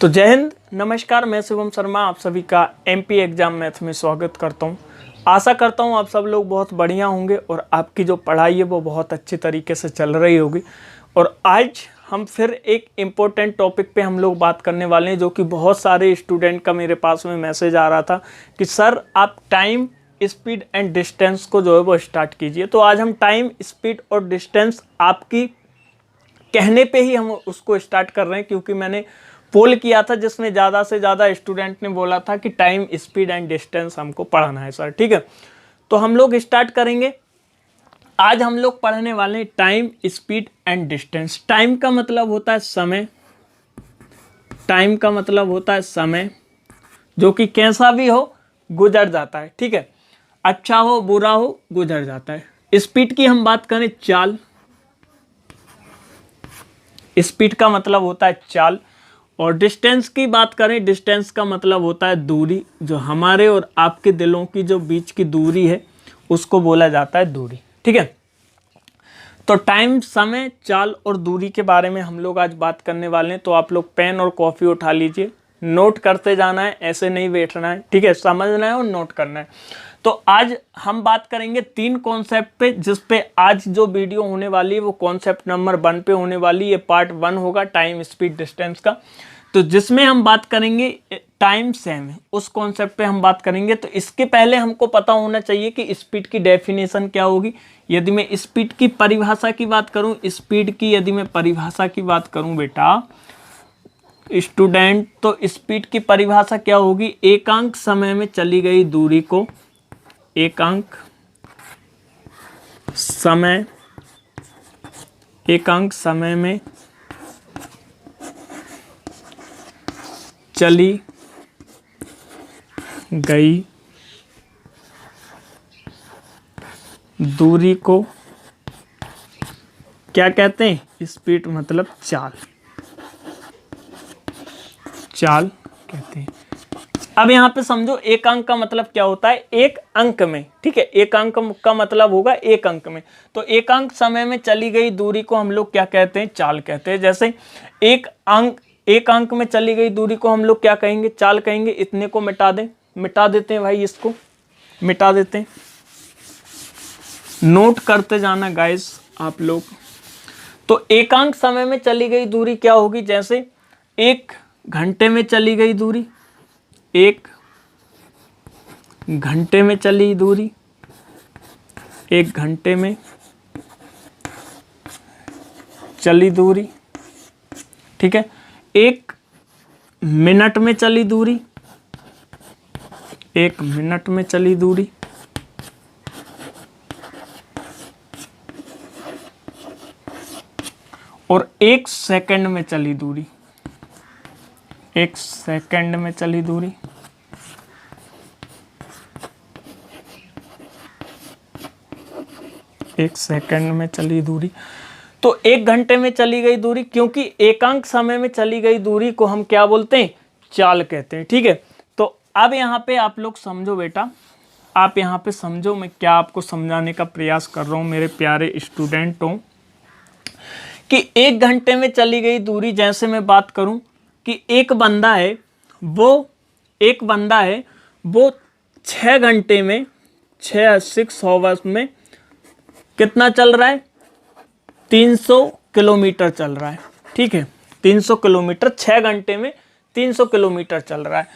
तो जय हिंद, नमस्कार। मैं शिवम शर्मा आप सभी का एमपी एग्जाम मैथ में स्वागत करता हूं। आशा करता हूं आप सब लोग बहुत बढ़िया होंगे और आपकी जो पढ़ाई है वो बहुत अच्छी तरीके से चल रही होगी। और आज हम फिर एक इम्पोर्टेंट टॉपिक पे हम लोग बात करने वाले हैं, जो कि बहुत सारे स्टूडेंट का मेरे पास में मैसेज आ रहा था कि सर आप टाइम, स्पीड एंड डिस्टेंस को जो है वो स्टार्ट कीजिए। तो आज हम टाइम, स्पीड और डिस्टेंस आपकी कहने पे ही हम उसको स्टार्ट कर रहे हैं, क्योंकि मैंने पोल किया था जिसमें ज़्यादा से ज़्यादा स्टूडेंट ने बोला था कि टाइम, स्पीड एंड डिस्टेंस हमको पढ़ाना है सर। ठीक है, तो हम लोग स्टार्ट करेंगे। आज हम लोग पढ़ने वाले हैं time, speed and distance. Time का मतलब होता है समय। टाइम का मतलब होता है समय, जो कि कैसा भी हो गुजर जाता है। ठीक है, अच्छा हो बुरा हो गुजर जाता है। स्पीड की हम बात करें, चाल। स्पीड का मतलब होता है चाल। और डिस्टेंस की बात करें, डिस्टेंस का मतलब होता है दूरी। जो हमारे और आपके दिलों की जो बीच की दूरी है उसको बोला जाता है दूरी। ठीक है, तो टाइम, समय, चाल और दूरी के बारे में हम लोग आज बात करने वाले हैं। तो आप लोग पेन और कॉफ़ी उठा लीजिए, नोट करते जाना है, ऐसे नहीं बैठना है। ठीक है, समझना है और नोट करना है। तो आज हम बात करेंगे 3 कॉन्सेप्ट पे, जिस पे आज जो वीडियो होने वाली है वो कॉन्सेप्ट नंबर 1 पे होने वाली है। ये पार्ट 1 होगा टाइम, स्पीड, डिस्टेंस का। तो जिसमें हम बात करेंगे टाइम सेम, उस कॉन्सेप्ट पे हम बात करेंगे। तो इसके पहले हमको पता होना चाहिए कि स्पीड की डेफिनेशन क्या होगी। यदि मैं स्पीड की परिभाषा की बात करूं, स्पीड की यदि मैं परिभाषा की बात करूं बेटा स्टूडेंट, तो स्पीड की परिभाषा क्या होगी? एकांक समय में चली गई दूरी को, एकांक समय में चली गई दूरी को क्या कहते हैं? स्पीड मतलब चाल, चाल कहते हैं। अब यहाँ पे समझो, एक अंक का मतलब क्या होता है? एक अंक में। ठीक है, एक अंक का मतलब होगा एक अंक में। तो एक अंक समय में चली गई दूरी को हम लोग क्या कहते हैं? चाल कहते हैं। जैसे एक अंक में चली गई दूरी को हम लोग क्या कहेंगे? चाल कहेंगे। इतने को मिटा दें, मिटा देते हैं भाई, इसको मिटा देते हैं। नोट करते जाना गाइस आप लोग। तो एकांक समय में चली गई दूरी क्या होगी? जैसे 1 घंटे में चली गई दूरी, 1 घंटे में चली दूरी, 1 घंटे में चली दूरी। ठीक है, 1 मिनट में चली दूरी, 1 मिनट में चली दूरी, और 1 सेकंड में चली दूरी, 1 सेकंड में चली दूरी, 1 सेकंड में चली दूरी। तो 1 घंटे में चली गई दूरी, क्योंकि एकांक समय में चली गई दूरी को हम क्या बोलते हैं? चाल कहते हैं। ठीक है, तो अब यहाँ पे आप लोग समझो बेटा, आप यहाँ पे समझो मैं क्या आपको समझाने का प्रयास कर रहा हूँ मेरे प्यारे स्टूडेंटों, कि 1 घंटे में चली गई दूरी, जैसे मैं बात करूं कि एक बंदा है वो 6 घंटे में 6 आवर्स में कितना चल रहा है? 300 किलोमीटर चल रहा है। ठीक है, 300 किलोमीटर 6 घंटे में 300 किलोमीटर चल रहा है।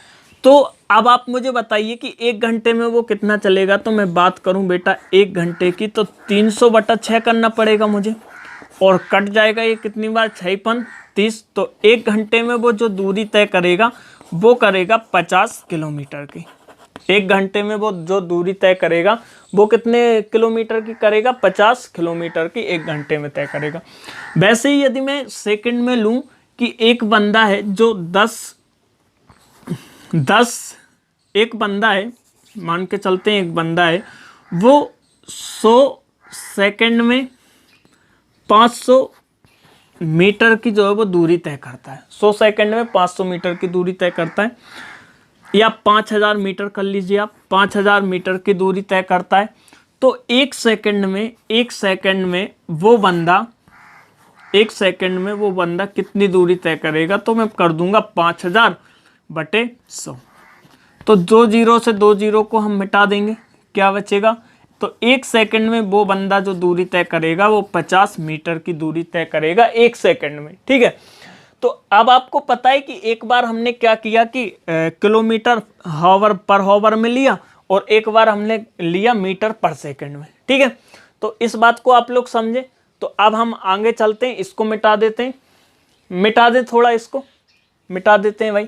तो अब आप मुझे बताइए कि 1 घंटे में वो कितना चलेगा। तो मैं बात करूं बेटा 1 घंटे की, तो 300/6 करना पड़ेगा मुझे, और कट जाएगा ये कितनी बार? 6×5 = 30। तो 1 घंटे में वो जो दूरी तय करेगा वो करेगा 50 किलोमीटर की। 1 घंटे में वो जो दूरी तय करेगा वो कितने किलोमीटर की करेगा? 50 किलोमीटर की 1 घंटे में तय करेगा। वैसे ही यदि मैं सेकंड में लूं कि एक बंदा है जो 10 एक बंदा है, मान के चलते हैं एक बंदा है, वो 100 सेकंड में 500 मीटर की जो है वो दूरी तय करता है। 100 सेकंड में 500 मीटर की दूरी तय करता है, या 5000 मीटर कर लीजिए आप, 5000 मीटर की दूरी तय करता है। तो 1 सेकंड में वो बंदा 1 सेकंड में वो बंदा कितनी दूरी तय करेगा, तो मैं कर दूंगा 5000/100। तो 2 जीरो से 2 जीरो को हम मिटा देंगे, क्या बचेगा, तो 1 सेकंड में वो बंदा जो दूरी तय करेगा वो 50 मीटर की दूरी तय करेगा 1 सेकंड में। ठीक है, तो अब आपको पता है कि एक बार हमने क्या किया कि किलोमीटर हावर पर हावर में लिया और एक बार हमने लिया मीटर पर सेकंड में। ठीक है, तो इस बात को आप लोग समझे। तो अब हम आगे चलते हैं, इसको मिटा देते हैं, मिटा दे थोड़ा, इसको मिटा देते हैं भाई,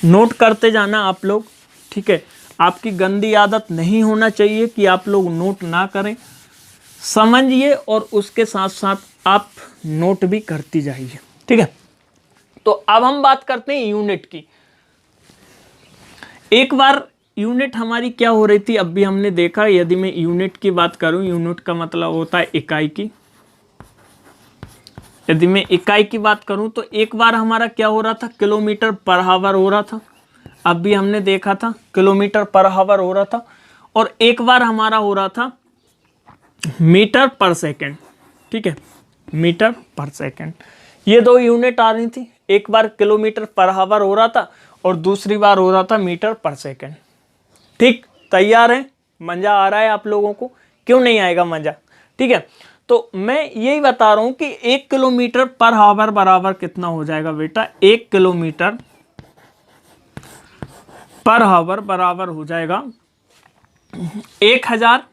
नोट करते जाना आप लोग। ठीक है, आपकी गंदी आदत नहीं होना चाहिए कि आप लोग नोट ना करें, समझिए और उसके साथ साथ आप नोट भी करती जाइए। ठीक है, तो अब हम बात करते हैं यूनिट की। एक बार यूनिट हमारी क्या हो रही थी, अब भी हमने देखा, यदि मैं यूनिट की बात करूं, यूनिट का मतलब होता है इकाई की। यदि मैं इकाई की बात करूं तो एक बार हमारा क्या हो रहा था, किलोमीटर पर हावर हो रहा था, अब भी हमने देखा था किलोमीटर पर हावर हो रहा था, और एक बार हमारा हो रहा था मीटर पर सेकंड। ठीक है, मीटर पर सेकंड, ये 2 यूनिट आ रही थी, एक बार किलोमीटर पर हावर हो रहा था और दूसरी बार हो रहा था मीटर पर सेकंड। ठीक, तैयार है, मजा आ रहा है आप लोगों को, क्यों नहीं आएगा मजा। ठीक है, तो मैं यही बता रहा हूं कि 1 किलोमीटर पर हावर बराबर कितना हो जाएगा बेटा, 1 किलोमीटर पर हावर बराबर हो जाएगा 1000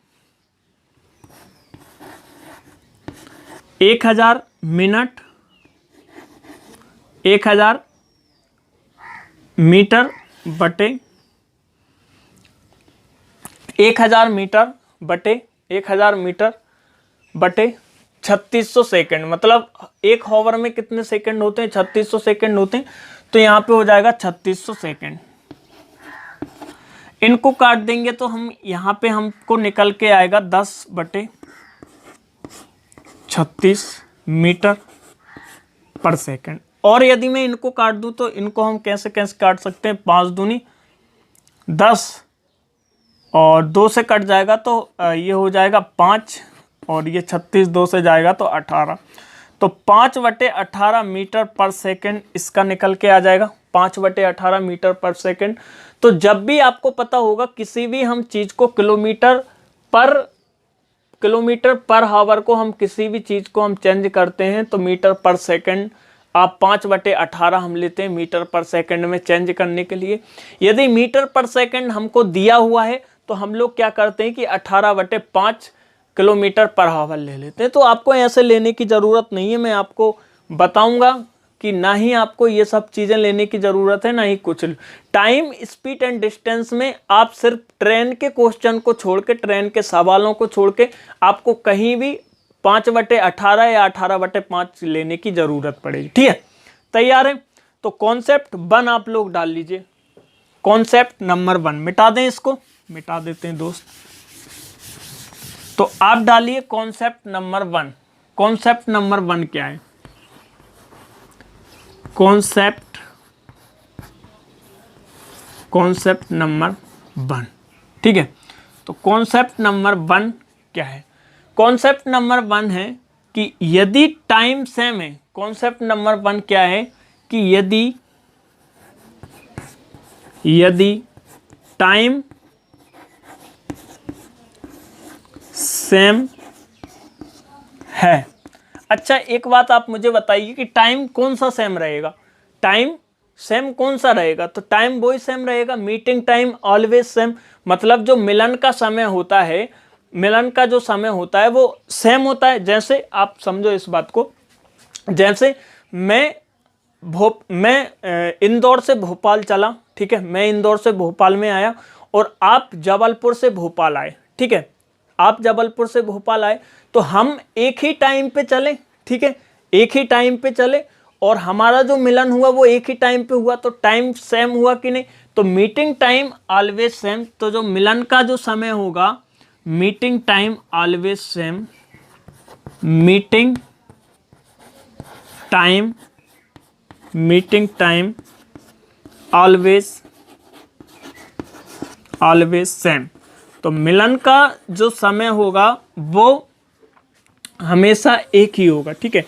मिनट, 1000 मीटर बटे 1000 मीटर बटे 1000 मीटर बटे 3600 सेकंड। मतलब एक हावर में कितने सेकंड होते हैं, 3600 सेकंड होते हैं, तो यहाँ पे हो जाएगा 3600 सेकंड। इनको काट देंगे तो हम यहाँ पे हमको निकल के आएगा 10/36 मीटर पर सेकंड। और यदि मैं इनको काट दूं तो इनको हम कैसे कैसे काट सकते हैं, 5 दूनी 10 और 2 से कट जाएगा तो ये हो जाएगा 5, और ये 36 2 से जाएगा तो 18, तो 5/18 मीटर पर सेकंड इसका निकल के आ जाएगा, 5/18 मीटर पर सेकंड। तो जब भी आपको पता होगा किसी भी हम चीज को किलोमीटर पर हावर को हम किसी भी चीज को हम चेंज करते हैं तो मीटर पर सेकंड, आप 5/18 हम लेते हैं मीटर पर सेकंड में चेंज करने के लिए। यदि मीटर पर सेकंड हमको दिया हुआ है तो हम लोग क्या करते हैं कि 18/5 किलोमीटर पर हावर ले लेते हैं। तो आपको ऐसे लेने की ज़रूरत नहीं है, मैं आपको बताऊंगा कि ना ही आपको ये सब चीज़ें लेने की ज़रूरत है ना ही कुछ। टाइम, स्पीड एंड डिस्टेंस में आप सिर्फ ट्रेन के क्वेश्चन को छोड़ के, ट्रेन के सवालों को छोड़ के आपको कहीं भी 5/18 या 18/5 लेने की ज़रूरत पड़ेगी। ठीक है, तैयार है, तो कॉन्सेप्ट 1 आप लोग डाल लीजिए, कॉन्सेप्ट नंबर 1 मिटा दें, इसको मिटा देते हैं दोस्त। तो आप डालिए कॉन्सेप्ट नंबर 1। कॉन्सेप्ट नंबर 1 क्या है, कॉन्सेप्ट नंबर 1। ठीक है, तो कॉन्सेप्ट नंबर 1 क्या है, कॉन्सेप्ट नंबर 1 है कि यदि टाइम सेम है, कॉन्सेप्ट नंबर 1 क्या है कि यदि टाइम सेम है। अच्छा, एक बात आप मुझे बताइए कि टाइम कौन सा सेम रहेगा, टाइम सेम कौन सा रहेगा, तो टाइम वही सेम रहेगा, मीटिंग टाइम ऑलवेज सेम। मतलब जो मिलन का समय होता है, मिलन का जो समय होता है वो सेम होता है। जैसे आप समझो इस बात को, जैसे मैं इंदौर से भोपाल चला, ठीक है, मैं इंदौर से भोपाल में आया और आप जबलपुर से भोपाल आए। ठीक है, आप जबलपुर से भोपाल आए तो हम एक ही टाइम पे चले, ठीक है, एक ही टाइम पे चले और हमारा जो मिलन हुआ वो एक ही टाइम पे हुआ, तो टाइम सेम हुआ कि नहीं, तो मीटिंग टाइम ऑलवेज सेम। तो जो मिलन का जो समय होगा, meeting time always same, meeting time always same. तो मिलन का जो समय होगा वो हमेशा एक ही होगा, ठीक है।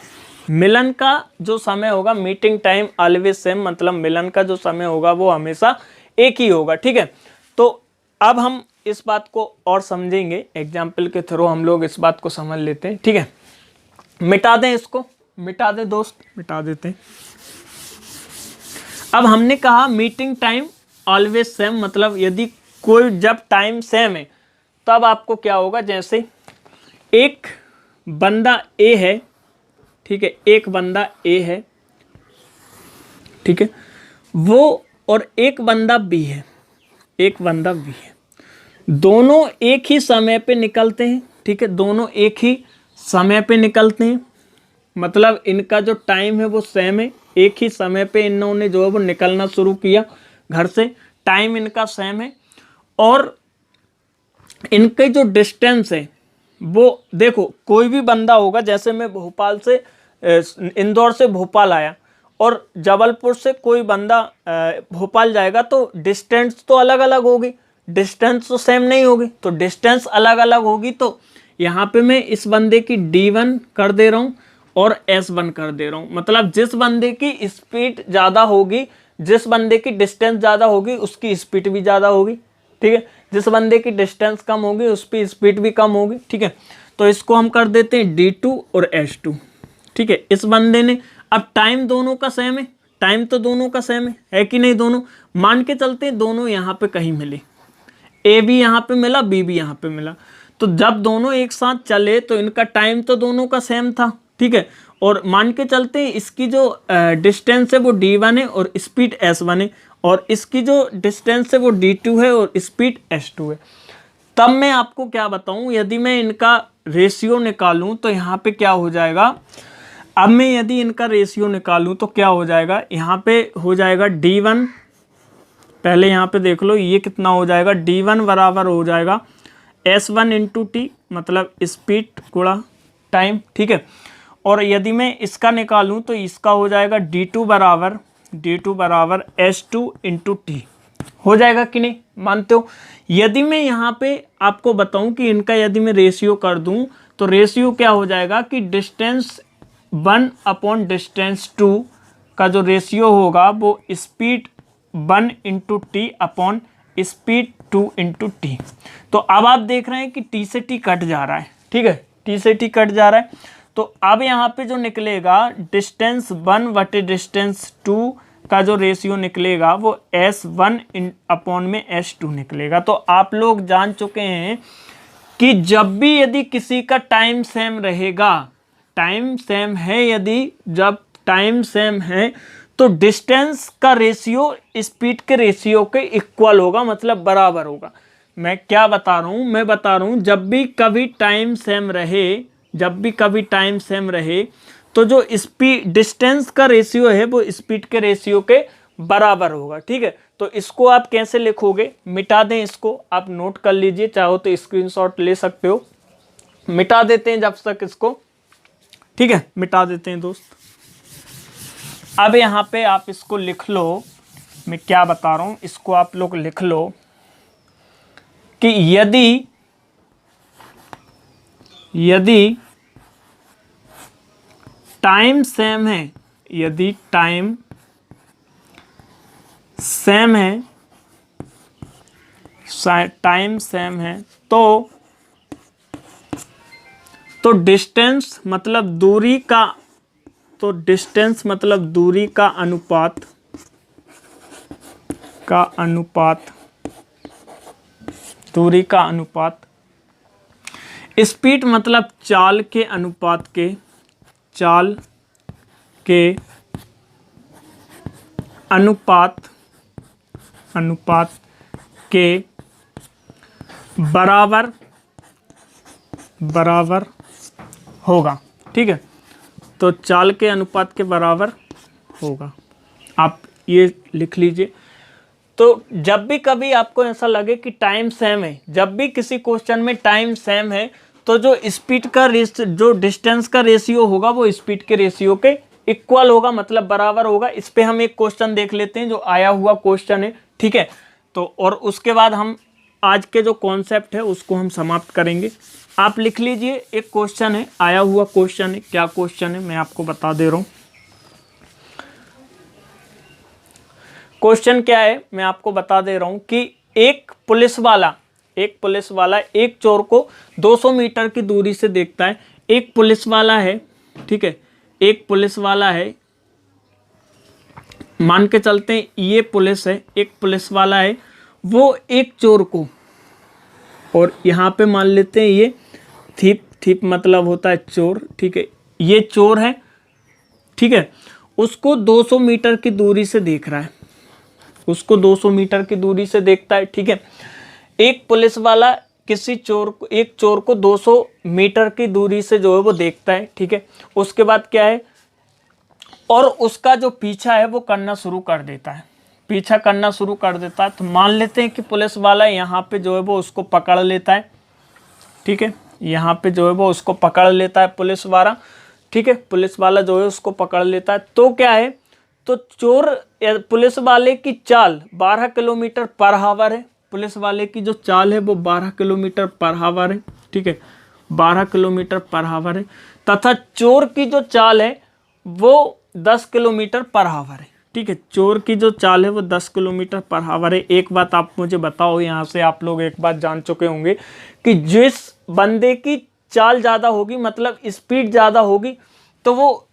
मिलन का जो समय होगा, मीटिंग टाइम ऑलवेज सेम, मतलब मिलन का जो समय होगा वो हमेशा एक ही होगा, ठीक है। तो अब हम इस बात को और समझेंगे, एग्जाम्पल के थ्रू हम लोग इस बात को समझ लेते हैं, ठीक है। मिटा दें इसको, मिटा दें दोस्त, मिटा देते हैं। अब हमने कहा मीटिंग टाइम ऑलवेज सेम, मतलब यदि कोई जब टाइम सेम है तब आपको क्या होगा, जैसे एक बंदा ए है, ठीक है, एक बंदा ए है, ठीक है, वो और एक बंदा बी है, एक बंदा बी है, दोनों एक ही समय पे निकलते हैं, ठीक है, दोनों एक ही समय पे निकलते हैं, मतलब इनका जो टाइम है वो सेम है, एक ही समय पे इन्होंने जो है वो निकलना शुरू किया घर से, टाइम इनका सेम है, और इनके जो डिस्टेंस है वो, देखो कोई भी बंदा होगा, जैसे मैं भोपाल से इंदौर से भोपाल आया और जबलपुर से कोई बंदा भोपाल जाएगा, तो डिस्टेंस तो अलग अलग होगी, डिस्टेंस तो सेम नहीं होगी, तो डिस्टेंस अलग अलग होगी। तो यहाँ पे मैं इस बंदे की D1 कर दे रहा हूँ और S1 कर दे रहा हूँ, मतलब जिस बंदे की स्पीड ज़्यादा होगी, जिस बंदे की डिस्टेंस ज़्यादा होगी उसकी स्पीड भी ज़्यादा होगी, ठीक है, जिस बंदे की डिस्टेंस कम होगी उसकी स्पीड भी कम होगी, ठीक है। तो इसको हम कर देते हैं D2 और S2, ठीक है। इस बंदे ने, अब टाइम दोनों का सेम है, टाइम तो दोनों का सेम है कि नहीं, दोनों मान के चलते हैं दोनों यहाँ पे कहीं मिले, ए भी यहाँ पे मिला, बी भी यहाँ पे मिला, तो जब दोनों एक साथ चले तो इनका टाइम तो दोनों का सेम था, ठीक है, और मान के चलते हैं इसकी जो डिस्टेंस है वो D1 है और स्पीड S1 है, और इसकी जो डिस्टेंस है वो D2 है और स्पीड S2 है। तब मैं आपको क्या बताऊं, यदि मैं इनका रेशियो निकालूं तो यहाँ पे क्या हो जाएगा, अब मैं यदि इनका रेशियो निकालूं तो क्या हो जाएगा, यहाँ पे हो जाएगा D1, पहले यहाँ पे देख लो ये कितना हो जाएगा, D1 बराबर हो जाएगा S1 इंटू टी, मतलब स्पीड गुणा टाइम, ठीक है। और यदि मैं इसका निकालूं तो इसका हो जाएगा D2 बराबर S2 इंटू टी, हो जाएगा कि नहीं, मानते हो। यदि मैं यहाँ पे आपको बताऊं कि इनका यदि मैं रेशियो कर दूं तो रेशियो क्या हो जाएगा कि डिस्टेंस 1 अपॉन डिस्टेंस 2 का जो रेशियो होगा वो speed 1 into T upon speed 2 into T. तो अब आप देख रहे हैं कि टी से टी कट जा रहा है, ठीक है, टी से टी कट जा रहा है, तो अब यहाँ पे जो निकलेगा डिस्टेंस 1 बटे डिस्टेंस 2 का जो रेशियो निकलेगा वो S1 अपॉन में S2 निकलेगा। तो आप लोग जान चुके हैं कि जब भी यदि किसी का टाइम सेम रहेगा, टाइम सेम है, यदि जब टाइम सेम है तो डिस्टेंस का रेशियो स्पीड के रेशियो के इक्वल होगा, मतलब बराबर होगा। मैं क्या बता रहा हूँ, मैं बता रहा हूँ जब भी कभी टाइम सेम रहे, जब भी कभी टाइम सेम रहे तो जो स्पीड डिस्टेंस का रेशियो है वो स्पीड के रेशियो के बराबर होगा, ठीक है। तो इसको आप कैसे लिखोगे, मिटा दें इसको, आप नोट कर लीजिए, चाहो तो स्क्रीनशॉट ले सकते हो, मिटा देते हैं जब तक इसको, ठीक है, मिटा देते हैं दोस्त। अब यहाँ पे आप इसको लिख लो, मैं क्या बता रहा हूँ इसको आप लोग लिख लो कि यदि टाइम सेम है, यदि टाइम सेम है, टाइम सेम है तो डिस्टेंस मतलब दूरी का, तो डिस्टेंस मतलब दूरी का अनुपात, दूरी का अनुपात, स्पीड मतलब चाल के अनुपात के, चाल के अनुपात के बराबर होगा, ठीक है। तो चाल के अनुपात के बराबर होगा, आप ये लिख लीजिए। तो जब भी कभी आपको ऐसा लगे कि टाइम सेम है, जब भी किसी क्वेश्चन में टाइम सेम है तो जो स्पीड का जो डिस्टेंस का रेशियो होगा वो स्पीड के रेशियो के इक्वल होगा, मतलब बराबर होगा। इस पे हम एक क्वेश्चन देख लेते हैं जो आया हुआ क्वेश्चन है, ठीक है। तो और उसके बाद हम आज के जो कॉन्सेप्ट है उसको हम समाप्त करेंगे। आप लिख लीजिए, एक क्वेश्चन है, आया हुआ क्वेश्चन है। क्या क्वेश्चन है मैं आपको बता दे रहा हूँ। क्वेश्चन क्या है मैं आपको बता दे रहा हूँ कि एक पुलिस वाला एक चोर को 200 मीटर की दूरी से देखता है। एक पुलिस वाला है, ठीक है, एक पुलिस वाला है, मान के चलते हैं ये पुलिस है, एक पुलिस वाला है, वो एक चोर को, और यहाँ पे मान लेते हैं ये थीप मतलब होता है चोर, ठीक है, ये चोर है, ठीक है, उसको 200 मीटर की दूरी से देख रहा है, उसको 200 मीटर की दूरी से देखता है, ठीक है। एक पुलिस वाला एक चोर को 200 मीटर की दूरी से जो है वो देखता है, ठीक है। उसके बाद क्या है, और उसका जो पीछा है वो करना शुरू कर देता है, पीछा करना शुरू कर देता है। तो मान लेते हैं कि पुलिस वाला यहाँ पे जो है वो उसको पकड़ लेता है, ठीक है, यहाँ पे जो है वो उसको पकड़ लेता है पुलिस वाला, ठीक है, पुलिस वाला जो है उसको पकड़ लेता है। तो क्या है, तो पुलिस वाले की चाल 12 किलोमीटर पर आवर है, पुलिस वाले की जो चाल है वो 12 किलोमीटर पर आवर है, ठीक है, 12 किलोमीटर पर आवर है, तथा चोर की जो चाल है वो 10 किलोमीटर पर आवर है, ठीक है, चोर की जो चाल है वो 10 किलोमीटर पर आवर है। एक बात आप मुझे बताओ, यहाँ से आप लोग एक बात जान चुके होंगे कि जिस बंदे की चाल ज़्यादा होगी, मतलब स्पीड ज़्यादा होगी, तो वो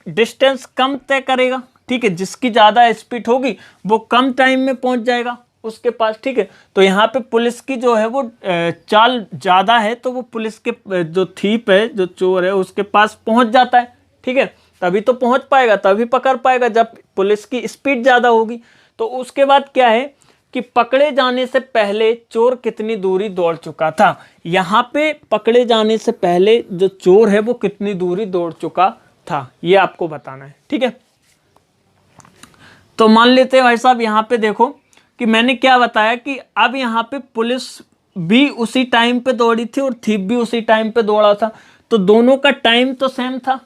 डिस्टेंस कम तय करेगा, ठीक है, जिसकी ज़्यादा स्पीड होगी वो कम टाइम में पहुंच जाएगा उसके पास, ठीक है। तो यहाँ पे पुलिस की जो है वो चाल ज़्यादा है, तो वो पुलिस के जो थीप है, जो चोर है, उसके पास पहुंच जाता है, ठीक है, तभी तो पहुंच पाएगा, तभी पकड़ पाएगा जब पुलिस की स्पीड ज़्यादा होगी। तो उसके बाद क्या है कि पकड़े जाने से पहले चोर कितनी दूरी दौड़ चुका था। यहाँ पे पकड़े जाने से पहले जो चोर है वो कितनी दूरी दौड़ चुका था, ये आपको बताना है, ठीक है। तो मान लेते हैं भाई साहब, यहाँ पे देखो कि मैंने क्या बताया कि अब यहाँ पे पुलिस भी उसी टाइम पे दौड़ी थी और थीप भी उसी टाइम पे दौड़ा था, तो दोनों का टाइम तो सेम था,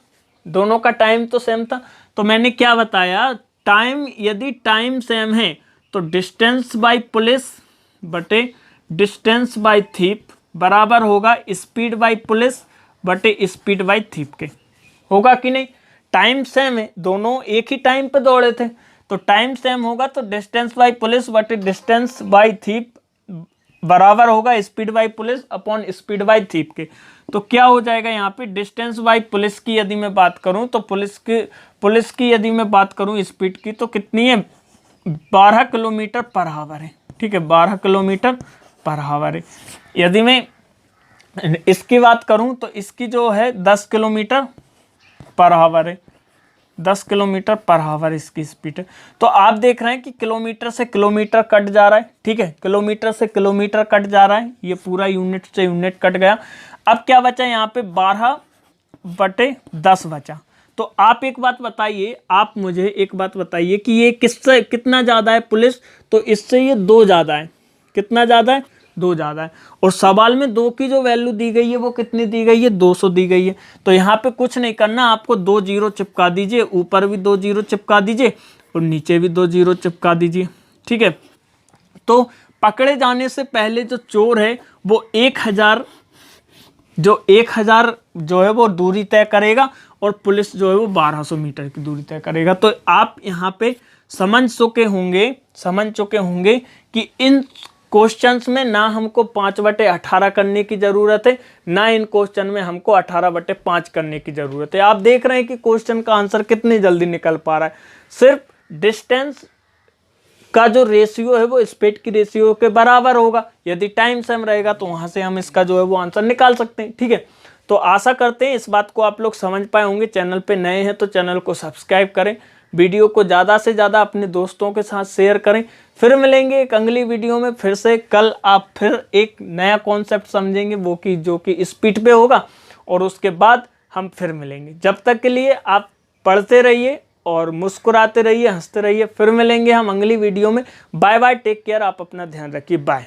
दोनों का टाइम तो सेम था। तो मैंने क्या बताया, टाइम, यदि टाइम सेम है तो डिस्टेंस बाय पुलिस बटे डिस्टेंस बाय थीप बराबर होगा स्पीड बाय पुलिस बटे स्पीड बाय थीप के, होगा कि नहीं। टाइम सेम है, दोनों एक ही टाइम पे दौड़े थे, तो टाइम सेम होगा तो डिस्टेंस बाय पुलिस बटे डिस्टेंस बाय थीप बराबर होगा speed bye police upon speed bye thief के। तो क्या हो जाएगा यहाँ पे, डिस्टेंस बाय पुलिस की यदि मैं बात करूँ तो पुलिस की यदि मैं बात करूँ स्पीड की, तो कितनी है, 12 किलोमीटर पर आवर है, ठीक है, 12 किलोमीटर पर आवर है। यदि मैं इसकी बात करूँ तो इसकी जो है 10 किलोमीटर पर आवर है, 10 किलोमीटर पर आवर इसकी स्पीड है। तो आप देख रहे हैं कि किलोमीटर से किलोमीटर कट जा रहा है, ठीक है, किलोमीटर से किलोमीटर कट जा रहा है, ये पूरा यूनिट से यूनिट कट गया। अब क्या बचा यहाँ पे, 12/10 बचा। तो आप एक बात बताइए, आप मुझे एक बात बताइए कि ये किससे कितना ज़्यादा है पुलिस, तो इससे ये 2 ज़्यादा है, कितना ज़्यादा है, 2 ज़्यादा है। और सवाल में 2 की जो वैल्यू दी गई है वो कितनी दी गई है, 200 दी गई है। तो यहाँ पे कुछ नहीं करना, आपको 2 0 चिपका दीजिए, ऊपर भी 2 0 चिपका दीजिए और नीचे भी 2 0 चिपका दीजिए, ठीक है। तो पकड़े जाने से पहले जो चोर है वो 1000 जो है वो दूरी तय करेगा और पुलिस जो है वो 1200 मीटर की दूरी तय करेगा। तो आप यहाँ पे समझ चुके होंगे कि इन क्वेश्चंस में ना हमको 5/18 करने की ज़रूरत है, ना इन क्वेश्चन में हमको 18/5 करने की ज़रूरत है। आप देख रहे हैं कि क्वेश्चन का आंसर कितनी जल्दी निकल पा रहा है। सिर्फ डिस्टेंस का जो रेशियो है वो स्पीड की रेशियो के बराबर होगा, यदि टाइम सेम रहेगा तो वहाँ से हम इसका जो है वो आंसर निकाल सकते हैं, ठीक है। तो आशा करते हैं इस बात को आप लोग समझ पाए होंगे। चैनल पे नए हैं तो चैनल को सब्सक्राइब करें, वीडियो को ज़्यादा से ज़्यादा अपने दोस्तों के साथ शेयर करें। फिर मिलेंगे एक अगली वीडियो में, फिर से कल आप फिर एक नया कॉन्सेप्ट समझेंगे, वो कि जो कि स्पीड पे होगा, और उसके बाद हम फिर मिलेंगे। जब तक के लिए आप पढ़ते रहिए और मुस्कुराते रहिए, हंसते रहिए। फिर मिलेंगे हम अगली वीडियो में। बाय बाय, टेक केयर, आप अपना ध्यान रखिए, बाय।